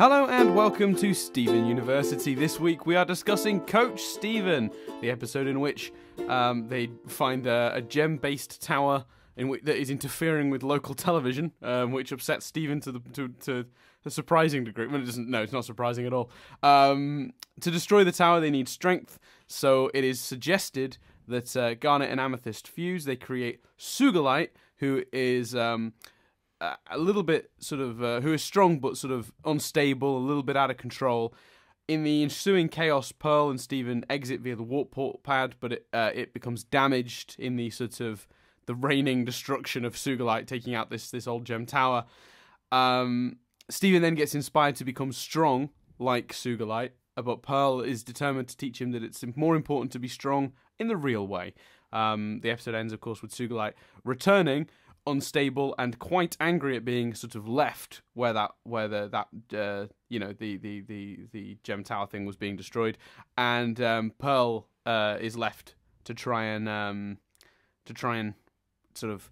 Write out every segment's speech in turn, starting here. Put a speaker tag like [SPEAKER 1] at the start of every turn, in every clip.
[SPEAKER 1] Hello and welcome to Stephen University. This week we are discussing Coach Stephen, the episode in which they find a gem-based tower that is interfering with local television, which upsets Stephen to a surprising degree. Well, it's not surprising at all. To destroy the tower, they need strength, so it is suggested that Garnet and Amethyst fuse. They create Sugalite, who is a little bit who is strong but sort of unstable, a little bit out of control. In the ensuing chaos, Pearl and Stephen exit via the warp port pad, but it becomes damaged in the sort of the raining destruction of Sugalite taking out this old gem tower. Stephen then gets inspired to become strong like Sugalite, but Pearl is determined to teach him that it's more important to be strong in the real way. The episode ends, of course, with Sugalite returning, unstable and quite angry at being sort of left where the gem tower thing was being destroyed, and Pearl is left to try and sort of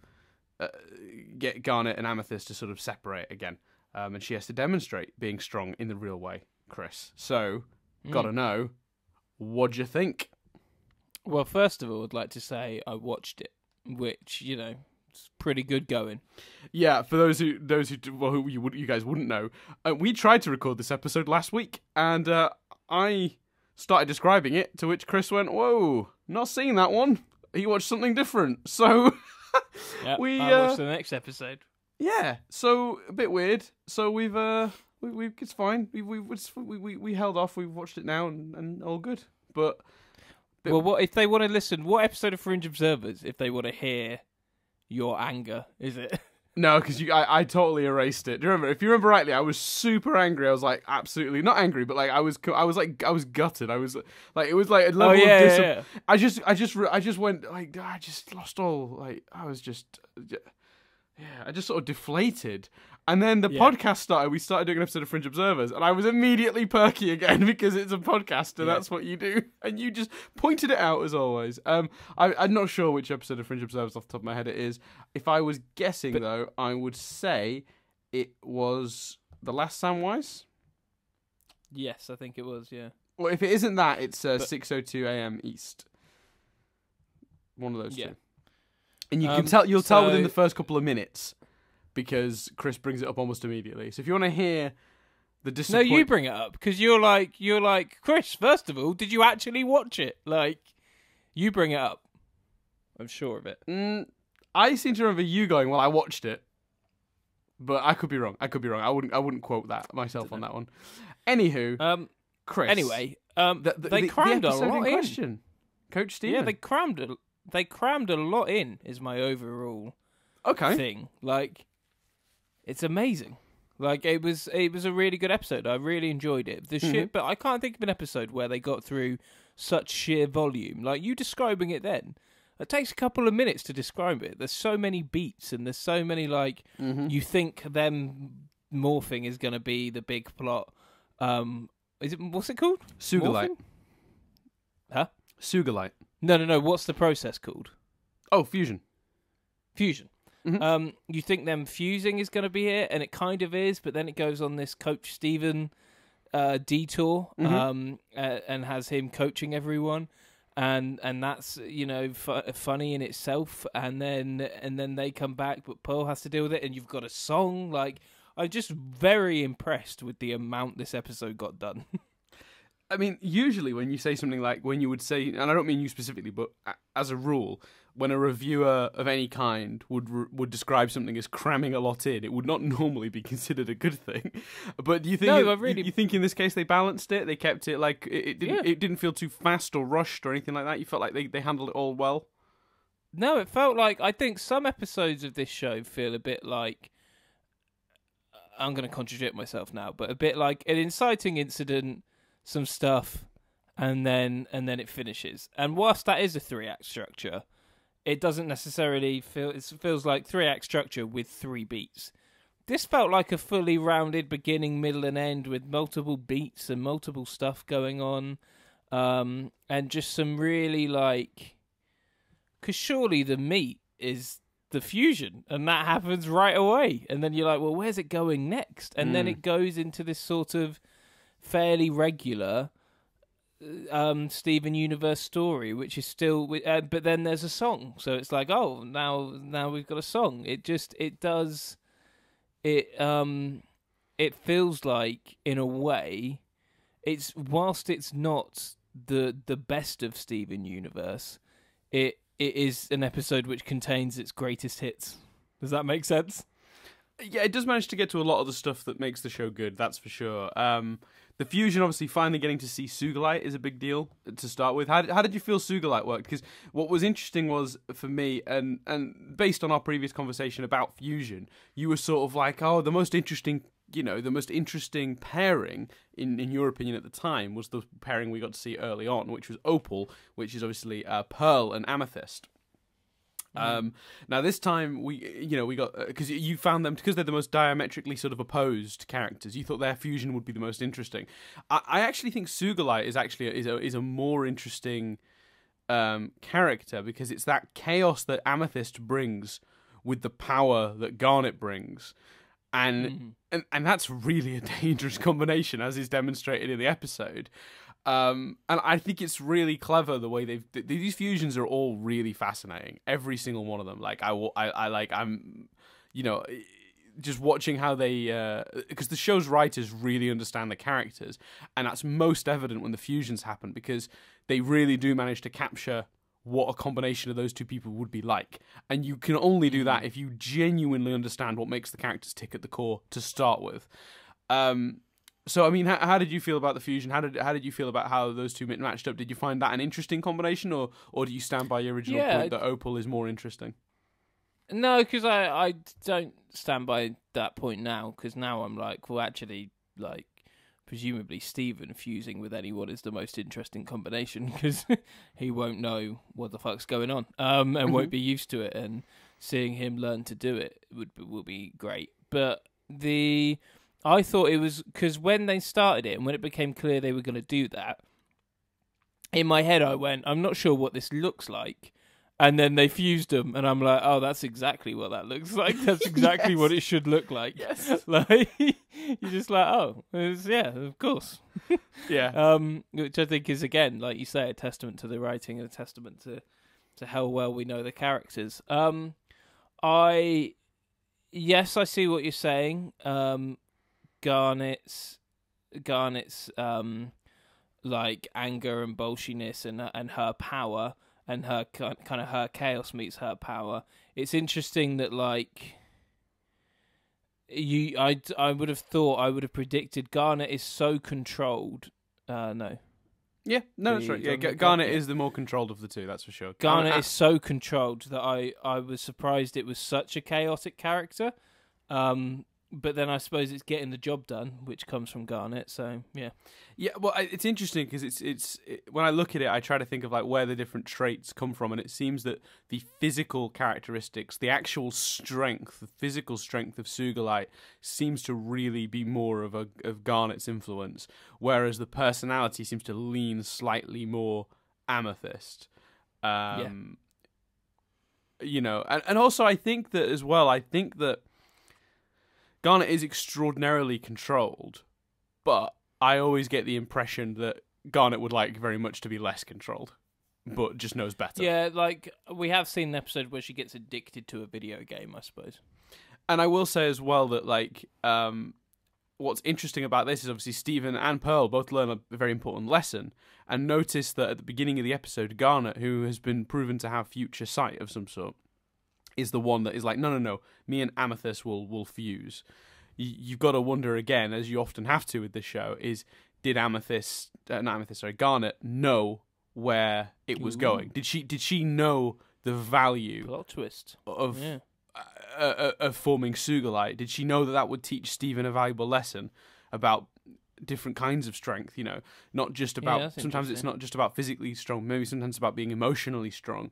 [SPEAKER 1] get Garnet and Amethyst to sort of separate again, and she has to demonstrate being strong in the real way. Chris, so gotta know, what'd you think?
[SPEAKER 2] Well, first of all, I'd like to say I watched it, which it's pretty good going. Yeah,
[SPEAKER 1] for those who you guys wouldn't know, we tried to record this episode last week, and I started describing it, to which Chris went, "Whoa, not seeing that one." He watched something different, so
[SPEAKER 2] I watched the next episode.
[SPEAKER 1] Yeah, so a bit weird. So we've it's fine. We held off. We've watched it now, and all good. But
[SPEAKER 2] well, what if they want to listen? What episode of Fringe Observers, if they want to hear your anger, is it?
[SPEAKER 1] No, because I totally erased it. Do you remember? If you remember rightly, I was super angry. I was like absolutely not angry, but like I was gutted. I was like, it was like a level of
[SPEAKER 2] yeah.
[SPEAKER 1] I just went like, I just lost all, like I was just I just sort of deflated. And then the podcast started. We started doing an episode of Fringe Observers, and I was immediately perky again because it's a podcast, and that's what you do. And you just pointed it out as always. I'm not sure which episode of Fringe Observers off the top of my head it is. If I was guessing, though, I would say it was The Last Samwise.
[SPEAKER 2] Yes, I think it was. Yeah.
[SPEAKER 1] Well, if it isn't that, it's 6:02 a.m. East. One of those two. And you can tell. You'll tell within the first couple of minutes, because Chris brings it up almost immediately. So if you want to hear the disappointment...
[SPEAKER 2] No, you bring it up, because you're like, Chris, first of all, did you actually watch it? Like, you bring it up. I'm sure of it.
[SPEAKER 1] I seem to remember you going, well, I watched it. But I could be wrong. I wouldn't quote that myself on that one. Anywho, Chris.
[SPEAKER 2] Anyway, they crammed a lot in.
[SPEAKER 1] Question. Coach Stephen.
[SPEAKER 2] Yeah, they crammed a lot in, is my overall thing. Like, it's amazing. Like, it was a really good episode. I really enjoyed it. But I can't think of an episode where they got through such sheer volume. Like, you describing it then, it takes a couple of minutes to describe it. There's so many beats, and there's so many, like, you think them morphing is going to be the big plot. What's it called?
[SPEAKER 1] Sugalite.
[SPEAKER 2] Morphing? Huh?
[SPEAKER 1] Sugalite.
[SPEAKER 2] No. What's the process called?
[SPEAKER 1] Oh, fusion.
[SPEAKER 2] Fusion. You think them fusing is going to be it, and it kind of is, but then it goes on this Coach Stephen detour, and has him coaching everyone, and that's funny in itself, and then they come back, but Pearl has to deal with it, and you've got a song. Like, I'm just very impressed with the amount this episode got done.
[SPEAKER 1] I mean, usually when you say something like, when you would say, and I don't mean you specifically, but as a rule, when a reviewer of any kind would describe something as cramming a lot in, it would not normally be considered a good thing. But do you think you think in this case they balanced it? They kept it like it didn't feel too fast or rushed or anything like that. You felt like they handled it all well.
[SPEAKER 2] No, it felt like, I think some episodes of this show feel a bit like, I'm going to contradict myself now, but a bit like an inciting incident, some stuff, and then it finishes. And whilst that is a 3-act structure, it doesn't necessarily feel... It feels like 3-act structure with 3 beats. This felt like a fully rounded beginning, middle, and end with multiple beats and multiple stuff going on. And just some really, like... Because surely the meat is the fusion, and that happens right away. And then you're like, well, where's it going next? And then it goes into this sort of fairly regular Steven Universe story, which is still, but then there's a song, so it's like, oh, now we've got a song. It feels like, in a way, it's whilst it's not the best of Steven Universe, it is an episode which contains its greatest hits. Does that make sense?
[SPEAKER 1] Yeah, it does manage to get to a lot of the stuff that makes the show good, that's for sure. The fusion, obviously, finally getting to see Sugalite is a big deal to start with. How did you feel Sugalite worked? Because what was interesting was, for me, and based on our previous conversation about fusion, you were sort of like, oh, the most interesting pairing, in your opinion at the time, was the pairing we got to see early on, which was Opal, which is obviously Pearl and Amethyst. Now this time we got, because you found them, because they're the most diametrically sort of opposed characters, you thought their fusion would be the most interesting. I actually think Sugalite is a more interesting character, because it's that chaos that Amethyst brings with the power that Garnet brings. And that's really a dangerous combination, as is demonstrated in the episode. And I think it's really clever the way these fusions are all really fascinating. Every single one of them. Like I'm just watching how they, because the show's writers really understand the characters, and that's most evident when the fusions happen, because they really do manage to capture what a combination of those two people would be like. And you can only do that if you genuinely understand what makes the characters tick at the core to start with. So, I mean, how did you feel about the fusion? How did you feel about how those two matched up? Did you find that an interesting combination, or do you stand by your original point that Opal is more interesting?
[SPEAKER 2] No, because I don't stand by that point now, because now I'm like, well, actually, like, presumably Steven fusing with anyone is the most interesting combination, because he won't know what the fuck's going on, and won't be used to it, and seeing him learn to do it will be great. But I thought it was, because when they started it and when it became clear they were going to do that, in my head I went, I'm not sure what this looks like. And then they fused them, and I'm like, oh, that's exactly what that looks like. That's exactly what it should look like.
[SPEAKER 1] Yes.
[SPEAKER 2] Like, you're just like, oh, yeah, of course.
[SPEAKER 1] Yeah.
[SPEAKER 2] Which I think is, again, like you say, a testament to the writing and a testament to how well we know the characters. Yes, I see what you're saying. Garnet's like anger and bolshiness and her power and her kind of her chaos meets her power. It's interesting that, like, I would have predicted Garnet is so controlled. No.
[SPEAKER 1] Yeah, no, that's right. Yeah, Garnet is the more controlled of the two, that's for sure.
[SPEAKER 2] Garnet is so controlled that I was surprised it was such a chaotic character. But then I suppose it's getting the job done, which comes from Garnet. So yeah,
[SPEAKER 1] well, it's interesting because it's when I look at it, I try to think of like where the different traits come from, and it seems that the physical characteristics, the actual strength, the physical strength of Sugalite seems to really be more of Garnet's influence, whereas the personality seems to lean slightly more Amethyst. And also I think that as well. I think that Garnet is extraordinarily controlled, but I always get the impression that Garnet would like very much to be less controlled, but just knows better.
[SPEAKER 2] Yeah, like, we have seen an episode where she gets addicted to a video game, I suppose.
[SPEAKER 1] And I will say as well that, like, what's interesting about this is obviously Steven and Pearl both learn a very important lesson, and notice that at the beginning of the episode, Garnet, who has been proven to have future sight of some sort, is the one that is like, no, me and Amethyst will fuse. You've got to wonder again, as you often have to with this show, is did Garnet know where it was going? Did she know the value
[SPEAKER 2] plot twist
[SPEAKER 1] of forming Sugalite? Did she know that would teach Steven a valuable lesson about different kinds of strength? Not just about, sometimes it's not just about physically strong, maybe sometimes it's about being emotionally strong.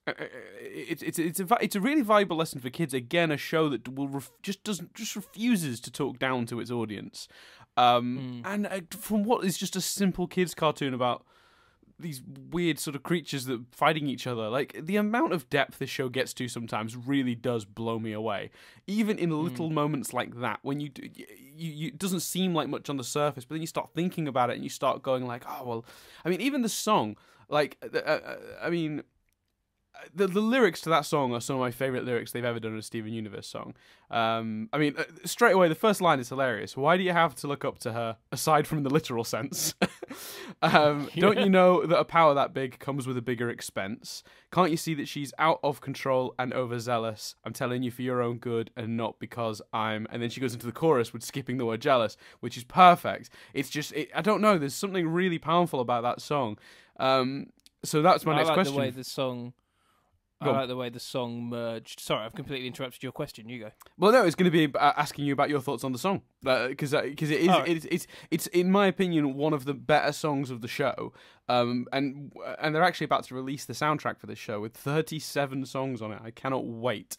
[SPEAKER 1] It's a really valuable lesson for kids. Again, a show that just refuses to talk down to its audience. And from what is just a simple kids cartoon about these weird sort of creatures that fighting each other. Like, the amount of depth this show gets to sometimes really does blow me away. Even in little moments like that, when you it doesn't seem like much on the surface, but then you start thinking about it and you start going like, oh well. I mean, even the song, like, the lyrics to that song are some of my favourite lyrics they've ever done in a Steven Universe song. Straight away, the first line is hilarious. Why do you have to look up to her, aside from the literal sense? Don't you know that a power that big comes with a bigger expense? Can't you see that she's out of control and overzealous? I'm telling you for your own good and not because I'm... And then she goes into the chorus with skipping the word jealous, which is perfect. It's just... I don't know, there's something really powerful about that song. So that's my next question.
[SPEAKER 2] I like the way the song merged. Sorry, I've completely interrupted your question. You go.
[SPEAKER 1] Well, no, it's going to be asking you about your thoughts on the song, because it's in my opinion one of the better songs of the show, and they're actually about to release the soundtrack for this show with 37 songs on it. I cannot wait.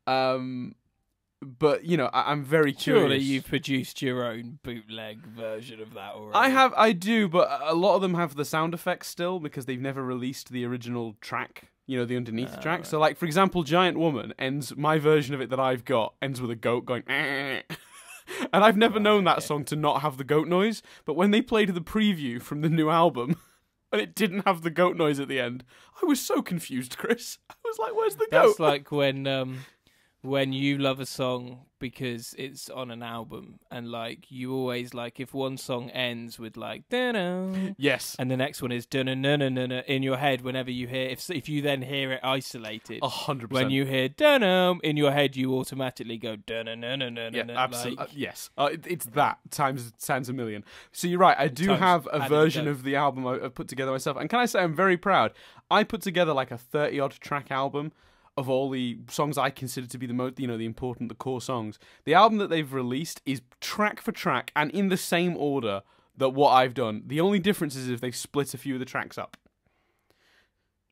[SPEAKER 1] But you know, I'm very curious.
[SPEAKER 2] Surely you've produced your own bootleg version of that already.
[SPEAKER 1] I do, but a lot of them have the sound effects still because they've never released the original track. You know, the underneath track. Right. So, like, for example, Giant Woman ends... My version of it that I've got ends with a goat going... And I've never known that song to not have the goat noise. But when they played the preview from the new album, and it didn't have the goat noise at the end, I was so confused, Chris. I was like, where's the goat?
[SPEAKER 2] That's like when you love a song because it's on an album, and like you always like if one song ends with like da-na,
[SPEAKER 1] yes,
[SPEAKER 2] and the next one is da-na-na-na-na in your head whenever you hear if you then hear it isolated
[SPEAKER 1] 100%.
[SPEAKER 2] When you hear da-na in your head you automatically go da-na-na-na-na.
[SPEAKER 1] Yeah, absolutely. Yes, it's that times a million. So you're right, I do have a version of the album I've put together myself, and can I say I'm very proud. I put together like a 30 odd track album of all the songs I consider to be the most, the core songs. The album that they've released is track for track and in the same order that what I've done. The only difference is if they've split a few of the tracks up.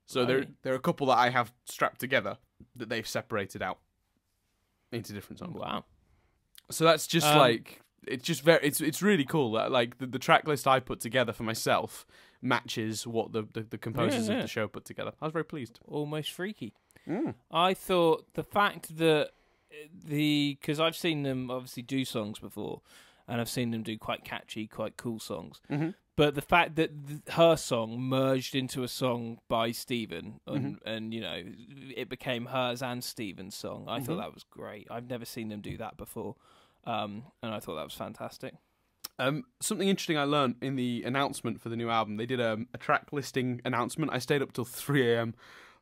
[SPEAKER 1] So there are a couple that I have strapped together that they've separated out into different songs.
[SPEAKER 2] Wow.
[SPEAKER 1] So that's just it's really cool that like the track list I put together for myself matches what the composers of the show put together. I was very pleased.
[SPEAKER 2] Almost freaky. I thought the fact that because I've seen them obviously do songs before, and I've seen them do quite catchy, quite cool songs. Mm-hmm. But the fact that her song merged into a song by Steven, and it became hers and Steven's song, I thought that was great. I've never seen them do that before, and I thought that was fantastic.
[SPEAKER 1] Something interesting I learned in the announcement for the new album, they did a track listing announcement. I stayed up till 3 a.m.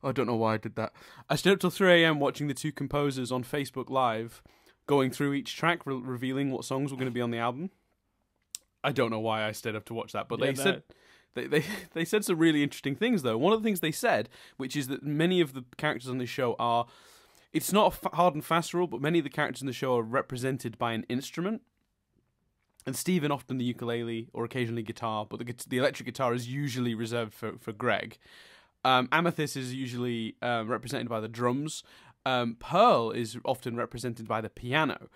[SPEAKER 1] I don't know why I did that. I stayed up till 3 a.m. watching the two composers on Facebook Live going through each track, revealing what songs were going to be on the album. I don't know why I stayed up to watch that, but they said some really interesting things, though. One of the things they said, which is that many of the characters on this show are... It's not a hard and fast rule, but many of the characters in the show are represented by an instrument. And Steven often the ukulele or occasionally guitar, but the electric guitar is usually reserved for Greg. Amethyst is usually represented by the drums. Pearl is often represented by the piano.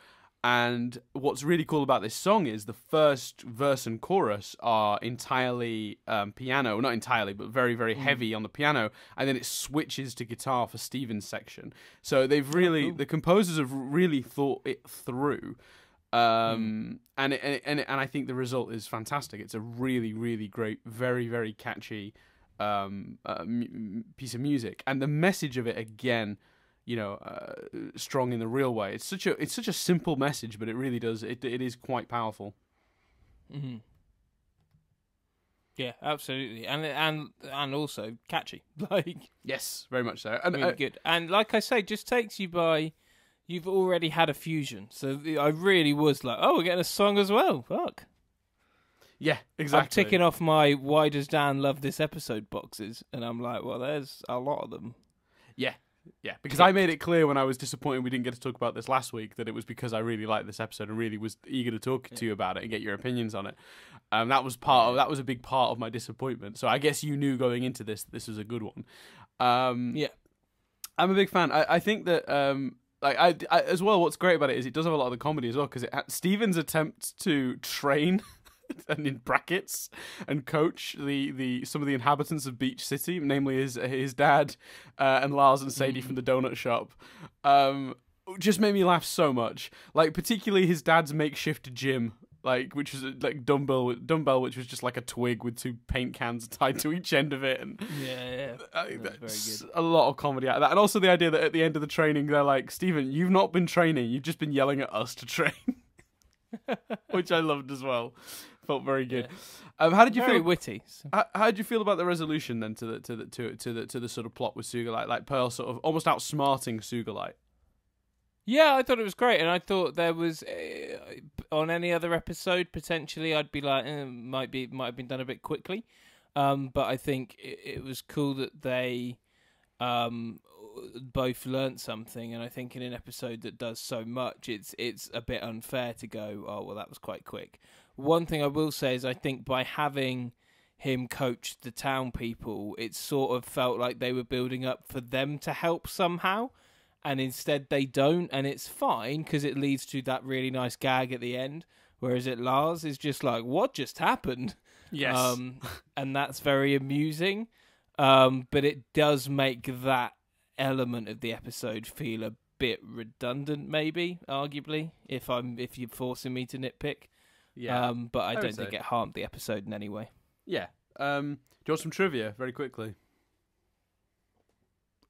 [SPEAKER 1] And what's really cool about this song is the first verse and chorus are entirely piano. Not entirely, but very, very heavy on the piano. And then it switches to guitar for Steven's section. So they've really... The composers have really thought it through. And I think the result is fantastic. It's a really, really great, very, very catchy... piece of music, and the message of it again, strong in the real way. It's such a simple message, but it really does. It is quite powerful.
[SPEAKER 2] Mm-hmm. Yeah, absolutely, and also catchy. Like
[SPEAKER 1] yes, very much so, and
[SPEAKER 2] really good. And like I say, just takes you by. You've already had a fusion, so I really was like, oh, we're getting a song as well. Fuck.
[SPEAKER 1] Yeah, exactly.
[SPEAKER 2] I'm ticking off my why does Dan love this episode boxes, and I'm like, well, there's a lot of them.
[SPEAKER 1] Yeah, because I made it clear when I was disappointed we didn't get to talk about this last week that it was because I really liked this episode and really was eager to talk to you about it and get your opinions on it. That was a big part of my disappointment. So I guess you knew going into this was a good one.
[SPEAKER 2] Yeah,
[SPEAKER 1] I'm a big fan. I think that I as well. What's great about it is it does have a lot of the comedy as well because Steven's attempt to train and in brackets, and coach the some of the inhabitants of Beach City, namely his dad and Lars and Sadie from the donut shop. Just made me laugh so much. Like, particularly his dad's makeshift gym, like, which was like dumbbell, which was just like a twig with 2 paint cans tied to each end of it, and
[SPEAKER 2] that's very good.
[SPEAKER 1] A lot of comedy out of that, and also the idea that at the end of the training they're like, Stephen, you've not been training, you've just been yelling at us to train, which I loved as well. Felt very good. Yeah. How did you
[SPEAKER 2] very
[SPEAKER 1] feel?
[SPEAKER 2] Witty.
[SPEAKER 1] How did you feel about the resolution then to the sort of plot with Sugarlight, like Pearl sort of almost outsmarting Sugarlight?
[SPEAKER 2] Yeah, I thought it was great, and I thought there was on any other episode potentially I'd be like, might have been done a bit quickly, but I think it was cool that they both learnt something, and I think in an episode that does so much, it's a bit unfair to go, oh well, that was quite quick. One thing I will say is I think by having him coach the town people, it sort of felt like they were building up for them to help somehow. And instead they don't, and it's fine because it leads to that really nice gag at the end. Whereas Lars is just like, what just happened?
[SPEAKER 1] Yes.
[SPEAKER 2] And that's very amusing. But it does make that element of the episode feel a bit redundant, maybe, arguably, if you're forcing me to nitpick.
[SPEAKER 1] Yeah.
[SPEAKER 2] But I don't think it harmed the episode in any way.
[SPEAKER 1] Yeah. Do you want some trivia very quickly?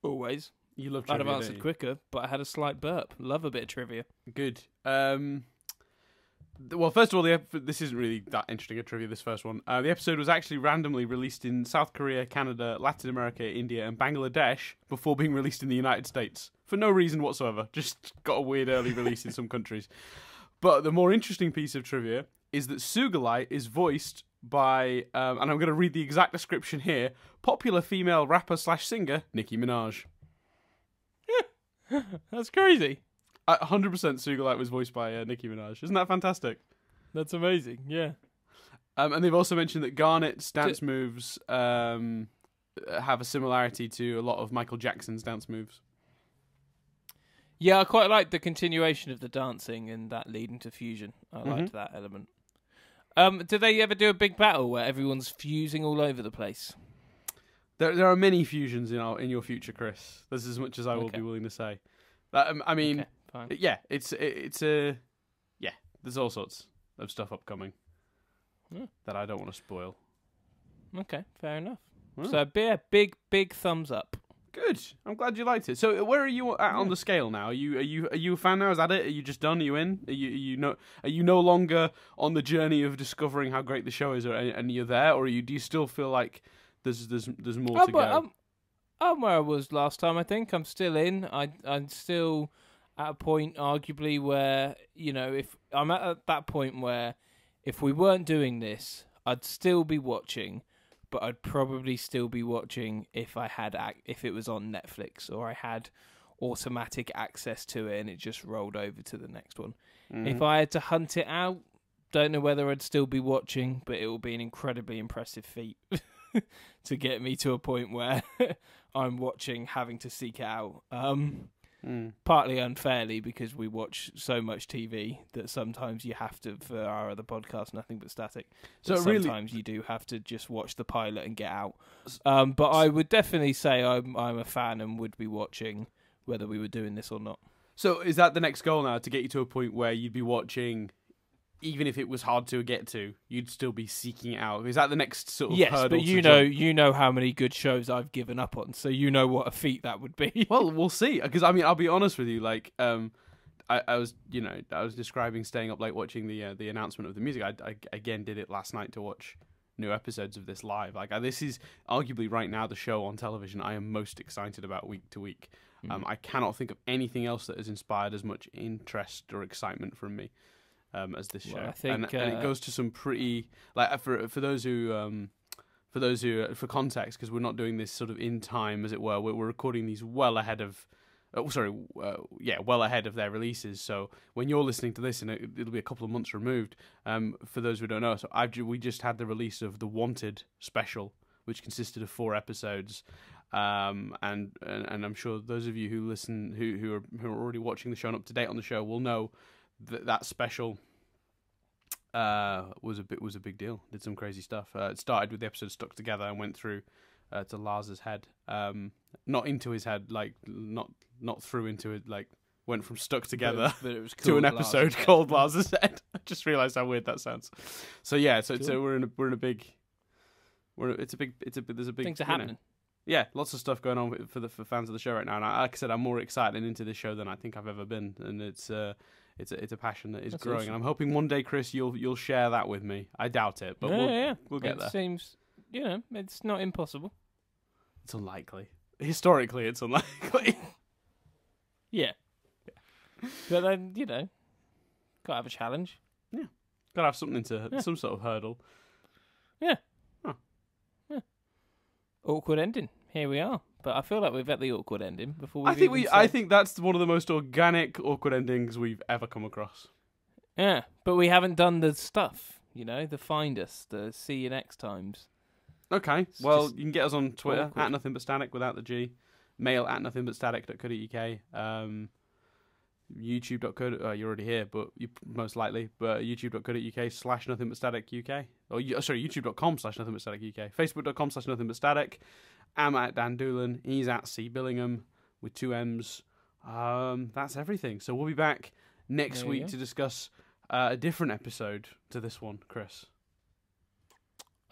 [SPEAKER 2] Always.
[SPEAKER 1] You love trivia.
[SPEAKER 2] I'd have answered quicker, but I had a slight burp. Love a bit of trivia.
[SPEAKER 1] Good. Well, first of all, this isn't really that interesting a trivia, this first one. The episode was actually randomly released in South Korea, Canada, Latin America, India, and Bangladesh before being released in the United States. For no reason whatsoever. Just got a weird early release in some countries. But the more interesting piece of trivia is that Sugarlight is voiced by, and I'm going to read the exact description here, popular female rapper/singer Nicki Minaj.
[SPEAKER 2] That's crazy.
[SPEAKER 1] 100% Sugarlight was voiced by Nicki Minaj. Isn't that fantastic?
[SPEAKER 2] That's amazing, yeah.
[SPEAKER 1] And they've also mentioned that Garnet's dance moves have a similarity to a lot of Michael Jackson's dance moves.
[SPEAKER 2] Yeah, I quite like the continuation of the dancing and that leading to fusion. I liked that element. Did they ever do a big battle where everyone's fusing all over the place?
[SPEAKER 1] There are many fusions in your future, Chris. That's as much as I will be willing to say. I mean, yeah, it's yeah. There's all sorts of stuff upcoming that I don't want to spoil.
[SPEAKER 2] Okay, fair enough. So big thumbs up.
[SPEAKER 1] Good. I'm glad you liked it. So where are you at on the scale now? Are you a fan now? Is that it? Are you just done? Are you in? Are you no longer on the journey of discovering how great the show is, and you're there, or do you still feel like there's more to go?
[SPEAKER 2] I'm where I was last time. I think I'm still in. I'm still at a point, arguably, where if I'm at that point where if we weren't doing this, I'd still be watching. But I'd probably still be watching if it was on Netflix or I had automatic access to it and it just rolled over to the next one. If I had to hunt it out, don't know whether I'd still be watching, but it will be an incredibly impressive feat to get me to a point where I'm watching, having to seek it out. Partly unfairly because we watch so much TV that sometimes you have to, for our other podcast, Nothing But Static. So sometimes you do have to just watch the pilot and get out. But I would definitely say I'm a fan and would be watching whether we were doing this or not.
[SPEAKER 1] So is that the next goal now, to get you to a point where you'd be watching, even if it was hard to get to, you'd still be seeking it out? Is that the next sort of hurdle?
[SPEAKER 2] Yes, but you know how many good shows I've given up on, so you know what a feat that would be.
[SPEAKER 1] Well, we'll see. Because I mean, I'll be honest with you. Like, I was describing staying up late watching the announcement of the music. I again did it last night to watch new episodes of this live. Like, this is arguably right now the show on television I am most excited about week to week. I cannot think of anything else that has inspired as much interest or excitement from me as this show.
[SPEAKER 2] Well, I think,
[SPEAKER 1] and it goes to some pretty, like, for those who for context, because we're not doing this sort of in time, as it were. We're recording these well ahead of well ahead of their releases. So when you're listening to this, and it'll be a couple of months removed. For those who don't know, so we just had the release of the Wanted special, which consisted of 4 episodes. And I'm sure those of you who listen, who are already watching the show and up to date on the show, will know that special was a big deal. Did some crazy stuff. It started with the episode Stuck Together and went through to Lars's head, not into his head, like not through into it, like went from Stuck Together
[SPEAKER 2] but it was
[SPEAKER 1] to an episode called Lars's Head. I just realised how weird that sounds. So yeah, so we're in a big. There's a big
[SPEAKER 2] things are happening.
[SPEAKER 1] Yeah, lots of stuff going on for fans of the show right now. And like I said, I'm more excited into this show than I think I've ever been, and it's a passion that is growing. Awesome. And I'm hoping one day, Chris, you'll share that with me. I doubt it, but we'll get there.
[SPEAKER 2] It seems, it's not impossible.
[SPEAKER 1] It's unlikely. Historically, it's unlikely.
[SPEAKER 2] Yeah. But then, gotta have a challenge.
[SPEAKER 1] Yeah. Gotta have something some sort of hurdle.
[SPEAKER 2] Yeah.
[SPEAKER 1] Huh.
[SPEAKER 2] Yeah. Awkward ending. Here we are. But I feel like we've had the awkward ending before
[SPEAKER 1] I think that's one of the most organic awkward endings we've ever come across.
[SPEAKER 2] Yeah. But we haven't done the stuff, the find us, the see you next times.
[SPEAKER 1] Okay. Well, you can get us on Twitter awkward. @nothingbutstatic without the G. Mail @nothingbutstatic.co.uk. YouTube.co. You're already here, but you most likely. But youtube.co.uk/nothingbutstatic.uk. Or youtube.com/nothingbutstatic.uk. Facebook.com/nothingbutstatic. I'm at Dan Doolan. He's at C Billingham with 2 M's. That's everything. So we'll be back next week to discuss a different episode to this one, Chris.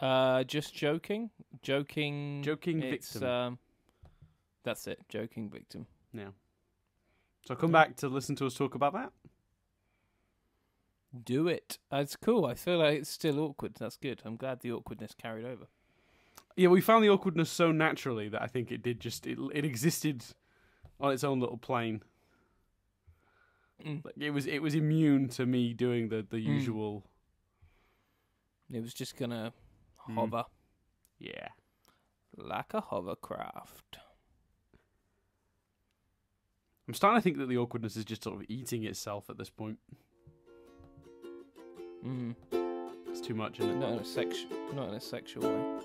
[SPEAKER 2] Just joking victim. That's it. Joking victim.
[SPEAKER 1] Yeah. So come back to listen to us talk about that.
[SPEAKER 2] Do it. It's cool. I feel like it's still awkward. That's good. I'm glad the awkwardness carried over.
[SPEAKER 1] Yeah, we found the awkwardness so naturally that I think it did it existed on its own little plane. Like it was immune to me doing the usual.
[SPEAKER 2] It was just gonna hover.
[SPEAKER 1] Yeah.
[SPEAKER 2] Like a hovercraft.
[SPEAKER 1] I'm starting to think that the awkwardness is just sort of eating itself at this point.
[SPEAKER 2] Mm.
[SPEAKER 1] It's too much, isn't it?
[SPEAKER 2] Not in a sexual way.